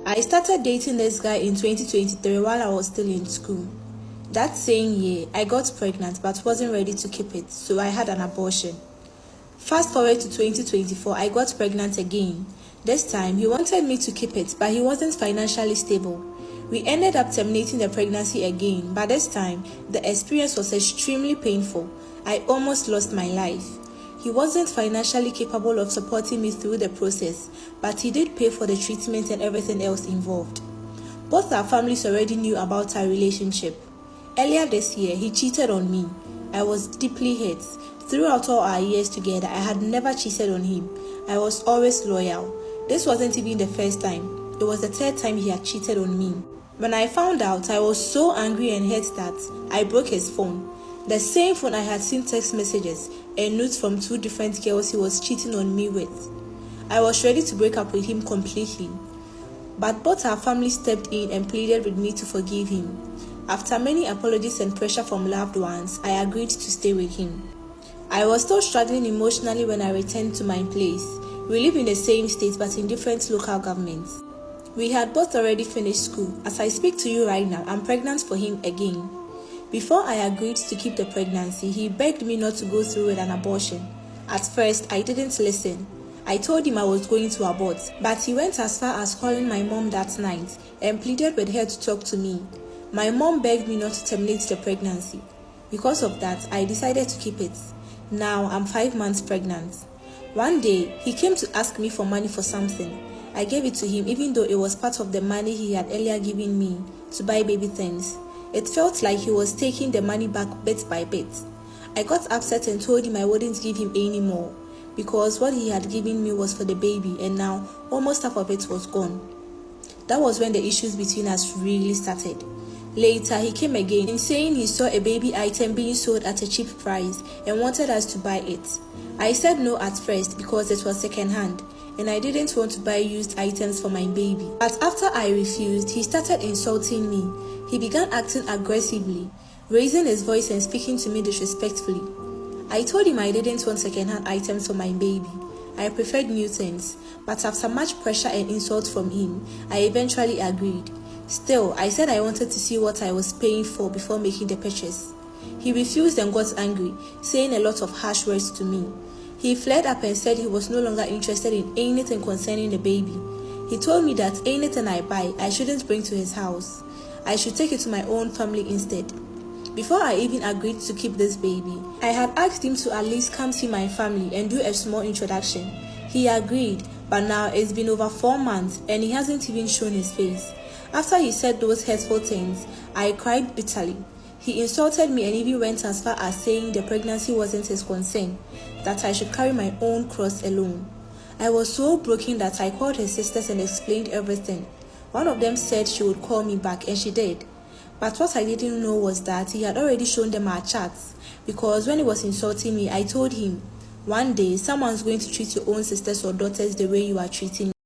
I started dating this guy in 2023 while I was still in school. That same year, I got pregnant but wasn't ready to keep it, so I had an abortion. Fast forward to 2024, I got pregnant again. This time, he wanted me to keep it, but he wasn't financially stable. We ended up terminating the pregnancy again, but this time, the experience was extremely painful. I almost lost my life. He wasn't financially capable of supporting me through the process, but he did pay for the treatment and everything else involved. Both our families already knew about our relationship. Earlier this year, he cheated on me. I was deeply hurt. Throughout all our years together, I had never cheated on him. I was always loyal. This wasn't even the first time. It was the third time he had cheated on me. When I found out, I was so angry and hurt that I broke his phone. The same phone I had seen text messages and notes from two different girls he was cheating on me with. I was ready to break up with him completely. But both our families stepped in and pleaded with me to forgive him. After many apologies and pressure from loved ones, I agreed to stay with him. I was still struggling emotionally when I returned to my place. We live in the same state but in different local governments. We had both already finished school. As I speak to you right now, I'm pregnant for him again. Before I agreed to keep the pregnancy, he begged me not to go through with an abortion. At first, I didn't listen. I told him I was going to abort, but he went as far as calling my mom that night and pleaded with her to talk to me. My mom begged me not to terminate the pregnancy. Because of that, I decided to keep it. Now, I'm 5 months pregnant. One day, he came to ask me for money for something. I gave it to him even though it was part of the money he had earlier given me to buy baby things. It felt like he was taking the money back bit by bit. I got upset and told him I wouldn't give him any more because what he had given me was for the baby and now almost half of it was gone. That was when the issues between us really started. Later, he came again saying he saw a baby item being sold at a cheap price and wanted us to buy it. I said no at first because it was second-hand and I didn't want to buy used items for my baby. But after I refused, he started insulting me. He began acting aggressively, raising his voice and speaking to me disrespectfully. I told him I didn't want second-hand items for my baby. I preferred new things, but after much pressure and insult from him, I eventually agreed. Still, I said I wanted to see what I was paying for before making the purchase. He refused and got angry, saying a lot of harsh words to me. He flared up and said he was no longer interested in anything concerning the baby. He told me that anything I buy, I shouldn't bring to his house. I should take it to my own family instead. Before I even agreed to keep this baby, I had asked him to at least come see my family and do a small introduction. He agreed, but now it's been over 4 months and he hasn't even shown his face. After he said those hurtful things, I cried bitterly. He insulted me and even went as far as saying the pregnancy wasn't his concern, that I should carry my own cross alone. I was so broken that I called his sisters and explained everything. One of them said she would call me back, and she did. But what I didn't know was that he had already shown them our chats, because when he was insulting me, I told him, one day someone's going to treat your own sisters or daughters the way you are treating me.